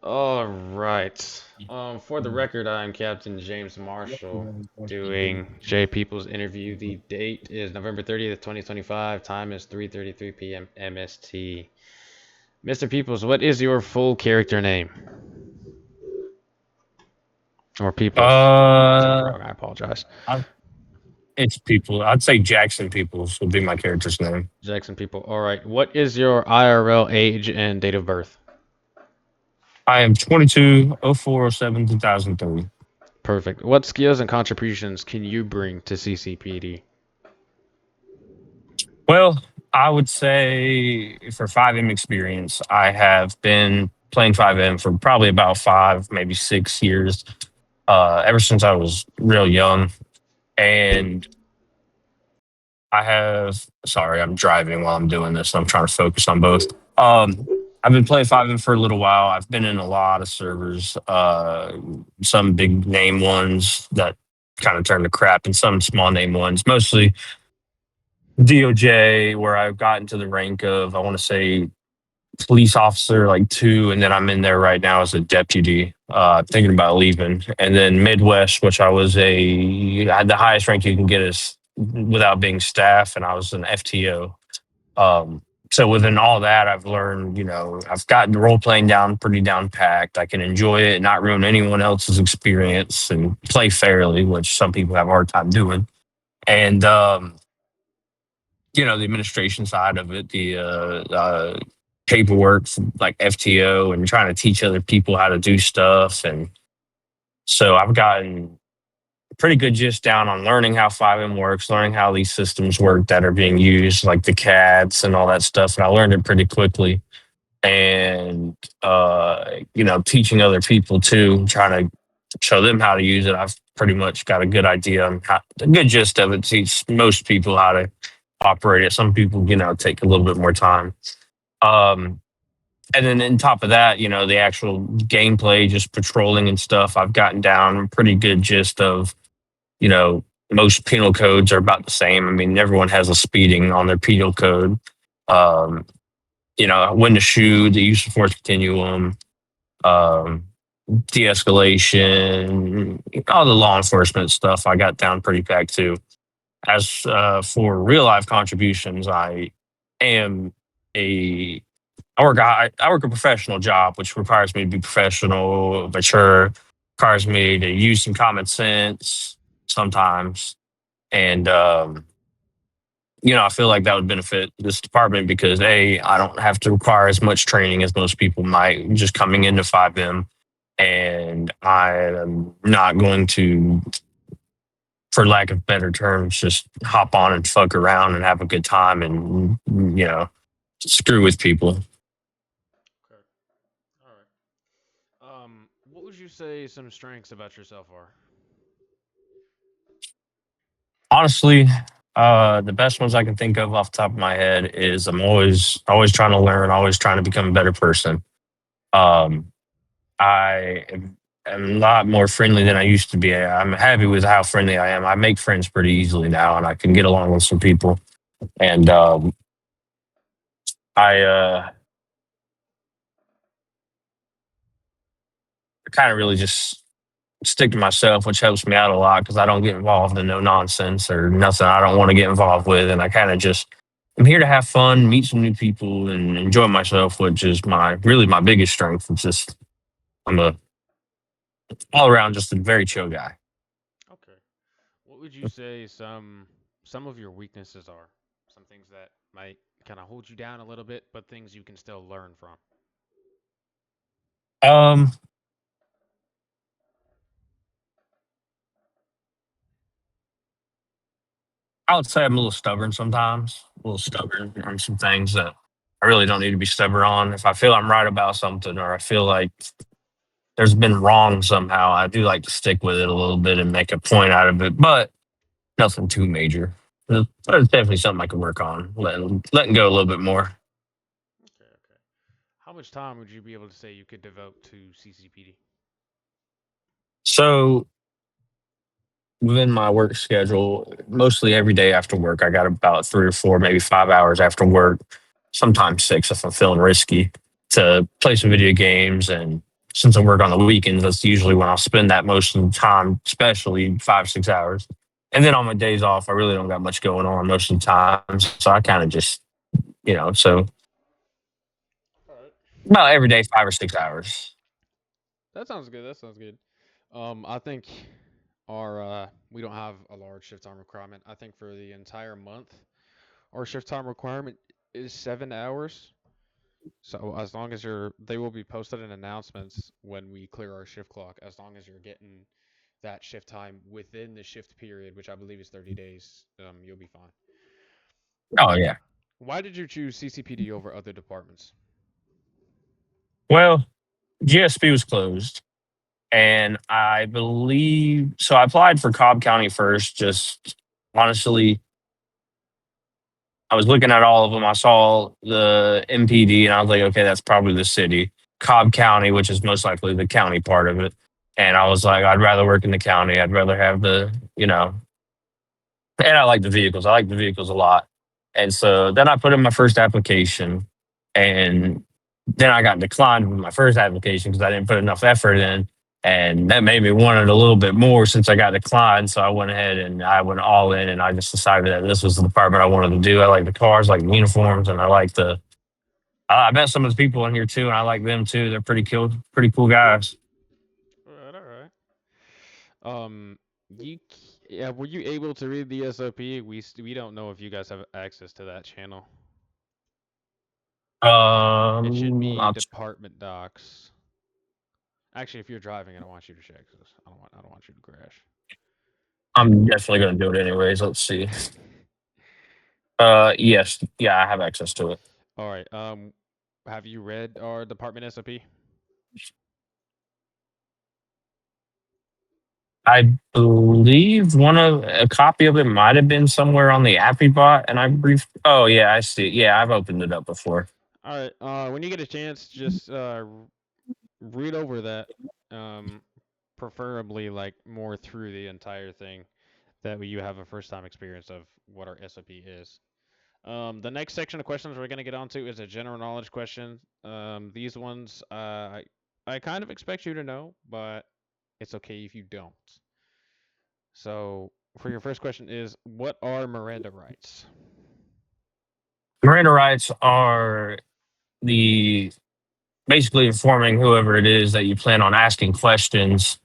All right. For the record, I'm Captain James Marshall doing J People's interview. The date is November 30th, 2025. Time is 3:33 p.m. MST. Mr. Peoples, what is your full character name? Or Peoples? Said it Uh, wrong. I apologize. I, it's people. I'd say Jackson Peoples would be my character's name. Jackson People. All right. What is your IRL age and date of birth? I am 22/04/07 2003. Perfect. What skills and contributions can you bring to CCPD? Well, I would say for 5M experience, I have been playing 5M for probably about 5, maybe 6 years, ever since I was real young. And I have, sorry, I'm driving while I'm doing this. I'm trying to focus on both. I've been playing 5M for a little while. I've been in a lot of servers, some big name ones that kind of turned to crap, and some small name ones, mostly DOJ, where I've gotten to the rank of, I want to say, police officer like two, and then I'm in there right now as a deputy, thinking about leaving. And then Midwest, which I had the highest rank you can get is without being staff, and I was an FTO. So within all that, I've learned, I've gotten the role playing down pretty down packed. I can enjoy it, not ruin anyone else's experience, and play fairly, which some people have a hard time doing. And the administration side of it, the paperwork, like FTO, and trying to teach other people how to do stuff. And so I've gotten pretty good gist down on learning how 5M works, learning how these systems work that are being used, like the CADs and all that stuff. And I learned it pretty quickly. And, teaching other people too, trying to show them how to use it. I've pretty much got a good idea on the good gist of it, teach most people how to operate it. Some people, take a little bit more time. Um, and then on top of that, the actual gameplay, just patrolling and stuff, I've gotten down pretty good gist of, you know, most penal codes are about the same. I mean, everyone has a speeding on their penal code. Um, when to shoot, the use of force continuum, um, de-escalation, all the law enforcement stuff I got down pretty packed too. As for real life contributions, am a I work a professional job, which requires me to be professional, mature, requires me to use some common sense sometimes, and I feel like that would benefit this department because I don't have to require as much training as most people might just coming into 5M, and I am not going to, for lack of better terms, just hop on and fuck around and have a good time and screw with people. Okay. All right. What would you say some strengths about yourself are? Honestly, the best ones I can think of off the top of my head is I'm always trying to learn, always trying to become a better person. Um, am a lot more friendly than I used to be. I'm happy with how friendly I am. I make friends pretty easily now, and I can get along with some people. And I kind of really just stick to myself, which helps me out a lot because I don't get involved in no nonsense or nothing I don't want to get involved with. And I kind of just I'm here to have fun, meet some new people, and enjoy myself, which is my biggest strength. It's just I'm a all around just a very chill guy. Okay. What would you say some of your weaknesses are? Some things that might kind of hold you down a little bit, but things you can still learn from. Um, I would say I'm a little stubborn sometimes, a little stubborn on some things that I really don't need to be stubborn on. If I feel I'm right about something or I feel like there's been wrong somehow, I do like to stick with it a little bit and make a point out of it, but nothing too major. But it's definitely something I can work on, letting go a little bit more. Okay, okay. How much time would you be able to say you could devote to CCPD? So within my work schedule, mostly every day after work, I got about 3 or 4, maybe 5 hours after work, sometimes 6 if I'm feeling risky, to play some video games and since I work on the weekends, that's usually when I'll spend that most of the time, especially 5, 6 hours. And then on my days off, I really don't got much going on most of the time. So I kind of just, so All right. about every day, 5 or 6 hours. That sounds good. That sounds good. I think our we don't have a large shift time requirement. I think for the entire month, our shift time requirement is 7 hours. So as long as they will be posted in announcements when we clear our shift clock. As long as you're getting that shift time within the shift period, which I believe is 30 days, you'll be fine. Oh, yeah. Why did you choose CCPD over other departments? Well, GSP was closed. And I believe so. I applied for Cobb County first. Just honestly, I was looking at all of them. I saw the MPD, and I was like, okay, that's probably the city. Cobb County, which is most likely the county part of it. And I was like, I'd rather work in the county. I'd rather have and I like the vehicles. I like the vehicles a lot. And so then I put in my first application, and then I got declined with my first application because I didn't put enough effort in. And that made me want it a little bit more since I got declined. So I went ahead and I went all in, and I just decided that this was the department I wanted to do. I like the cars, I like the uniforms, and I like I met some of the people in here too, and I like them too. They're pretty cool guys. All right, all right. Yeah, were you able to read the SOP? We don't know if you guys have access to that channel. It should be I'll, department docs. Actually, if you're driving, I don't want you to check this. I don't want you to crash. I'm definitely going to do it anyways. Let's see. Yes, yeah, I have access to it. All right. Have you read our department SOP? I believe a copy of it might have been somewhere on the Appy bot, and I briefed. Oh yeah, I see. Yeah, I've opened it up before. All right. When you get a chance, just read over that. Um, Preferably like more through the entire thing. That way you have a first time experience of what our SOP is. The next section of questions we're gonna get onto is a general knowledge question. These ones, I kind of expect you to know, but it's okay if you don't. So, for your first question is, what are Miranda rights? Miranda rights are the basically informing whoever it is that you plan on asking questions,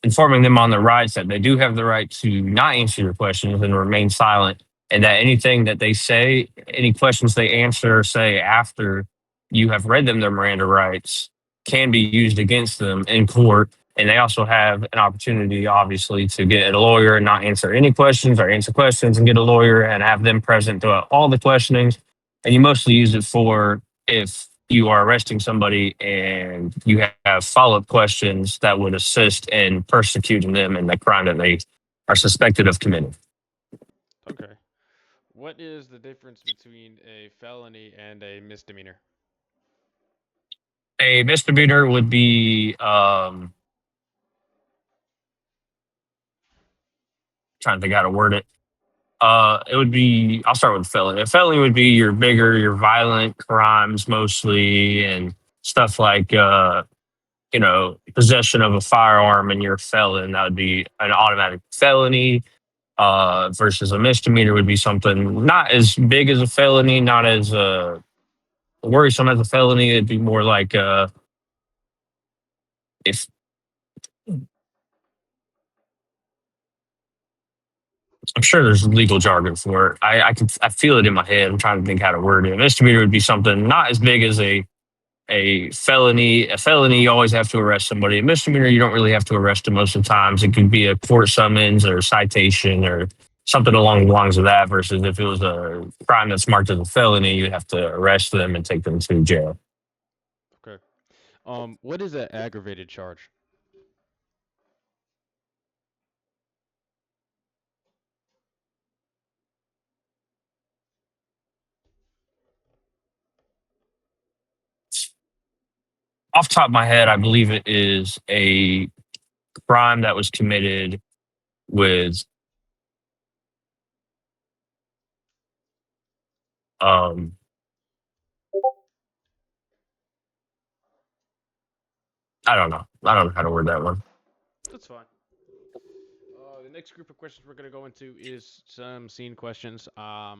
informing them on their rights that they do have the right to not answer your questions and remain silent, and that anything that they say, any questions they answer or say after you have read them their Miranda rights, can be used against them in court. And they also have an opportunity, obviously, to get a lawyer and not answer any questions or answer questions and get a lawyer and have them present throughout all the questionings. And you mostly use it for if you are arresting somebody and you have follow-up questions that would assist in persecuting them in the crime that they are suspected of committing. Okay. What is the difference between a felony and a misdemeanor? A misdemeanor would be trying to think how to word it. It would be I'll start with felony. A felony would be your bigger, your violent crimes mostly, and stuff like possession of a firearm and you're a felon. That would be an automatic felony. Versus a misdemeanor would be something not as big as a felony, not as worrisome as a felony. It'd be more like if I'm sure there's legal jargon for it. I feel it in my head. I'm trying to think how to word it. A misdemeanor would be something not as big as a felony. A felony, you always have to arrest somebody. A misdemeanor, you don't really have to arrest them most of the times. It could be a court summons or citation or something along the lines of that. Versus if it was a crime that's marked as a felony, you have to arrest them and take them to jail. Okay. What is an aggravated charge? Off the top of my head, I believe it is a crime that was committed with um, I don't know. I don't know how to word that one. That's fine. The next group of questions we're gonna go into is some scene questions. I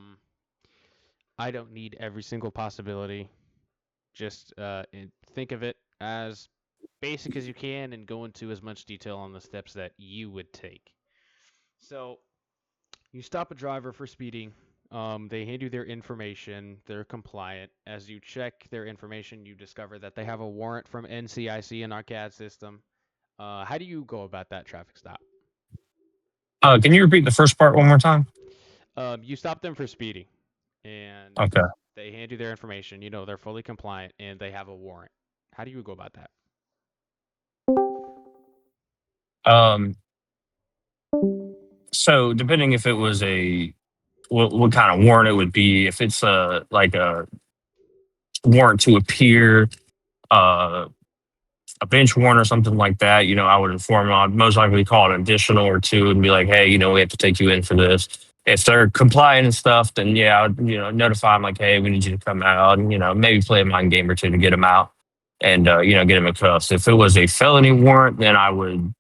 don't need every single possibility. Just think of it as basic as you can and go into as much detail on the steps that you would take. So you stop a driver for speeding. They hand you their information. They're compliant. As you check their information, you discover that they have a warrant from NCIC in our CAD system. How do you go about that traffic stop? Can you repeat the first part one more time? You stop them for speeding, and Okay. they hand you their information. You know they're fully compliant and they have a warrant. How do you go about that? Um, so depending if it was what kind of warrant it would be, if it's like a warrant to appear, uh, a bench warrant or something like that, I would inform them. I'd most likely call an additional or two and be like, hey, we have to take you in for this. If they're compliant and stuff, then yeah, I'd, notify them like, hey, we need you to come out and, maybe play a mind game or two to get them out and, get them in cuffs. If it was a felony warrant, then I would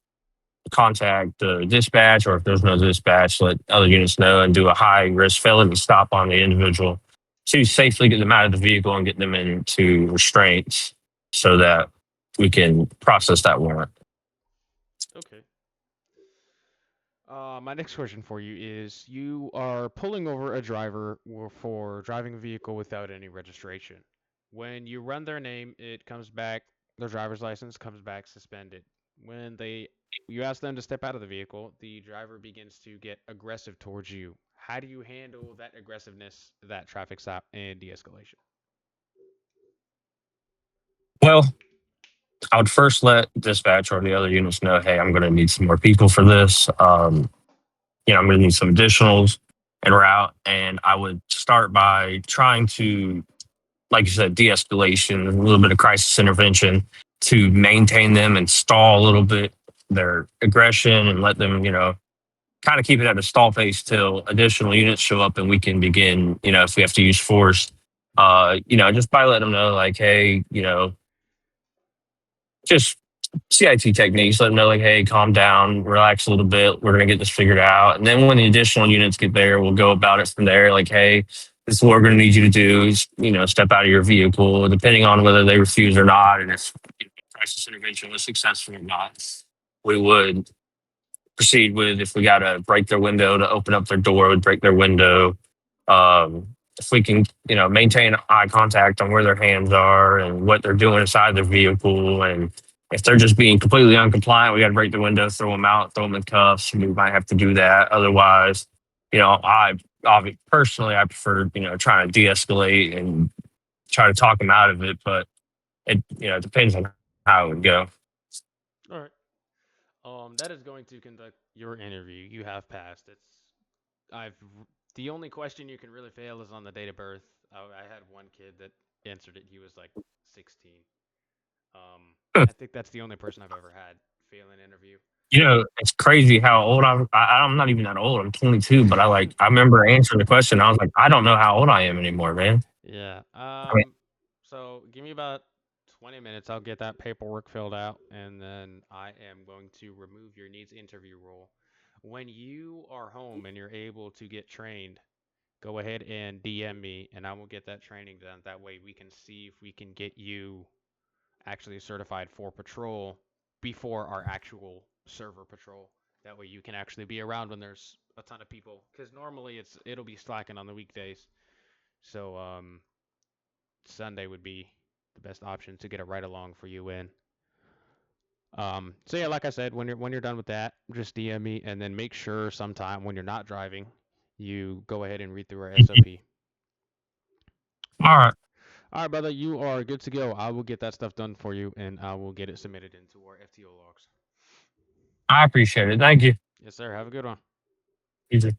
contact the dispatch, or if there's no dispatch, let other units know and do a high risk felony stop on the individual to safely get them out of the vehicle and get them into restraints so that we can process that warrant. Okay. My next question for you is you are pulling over a driver for driving a vehicle without any registration. When you run their name, it comes back, their driver's license comes back suspended. When you ask them to step out of the vehicle, the driver begins to get aggressive towards you. How do you handle that aggressiveness, that traffic stop, and de-escalation? Well, I would first let dispatch or the other units know, hey, I'm going to need some more people for this. I'm going to need some additionals en route. And I would start by trying to, like you said, de-escalation, a little bit of crisis intervention to maintain them and stall a little bit their aggression and let them, kind of keep it at a stall pace till additional units show up and we can begin, if we have to use force, just by letting them know like, hey, just CIT techniques, let them know like, hey, calm down, relax a little bit. We're going to get this figured out. And then when the additional units get there, we'll go about it from there. Like, hey, this is what we're going to need you to do is, step out of your vehicle, depending on whether they refuse or not. And if crisis intervention was successful or not, we would proceed with, if we got to break their window to open up their door, we'd break their window. If we can, maintain eye contact on where their hands are and what they're doing inside their vehicle. And if they're just being completely uncompliant, we got to break the window, throw them out, throw them in cuffs. We might have to do that. Otherwise, personally, I prefer, trying to de-escalate and try to talk them out of it. But it depends on how it would go. All right. That is going to conduct your interview. You have passed. I've the only question you can really fail is on the date of birth. I had one kid that answered it. He was like 16. I think that's the only person I've ever had fail an interview. It's crazy how old I'm not even that old. I'm 22, but I remember answering the question. I was like, I don't know how old I am anymore, man. Yeah. I mean, So give me about 20 minutes. I'll get that paperwork filled out, and then I am going to remove your needs interview role. When you are home and you're able to get trained, go ahead and DM me, and I will get that training done. That way we can see if we can get you actually certified for patrol before our actual server patrol. That way you can actually be around when there's a ton of people. Because normally it'll be slacking on the weekdays. So Sunday would be the best option to get a ride along for you in. So yeah, like I said, when you're done with that, just DM me, and then make sure sometime when you're not driving, you go ahead and read through our SOP. all right. All right, brother, you are good to go. I will get that stuff done for you, and I will get it submitted into our FTO logs. I appreciate it. Thank you. Yes, sir. Have a good one. You too.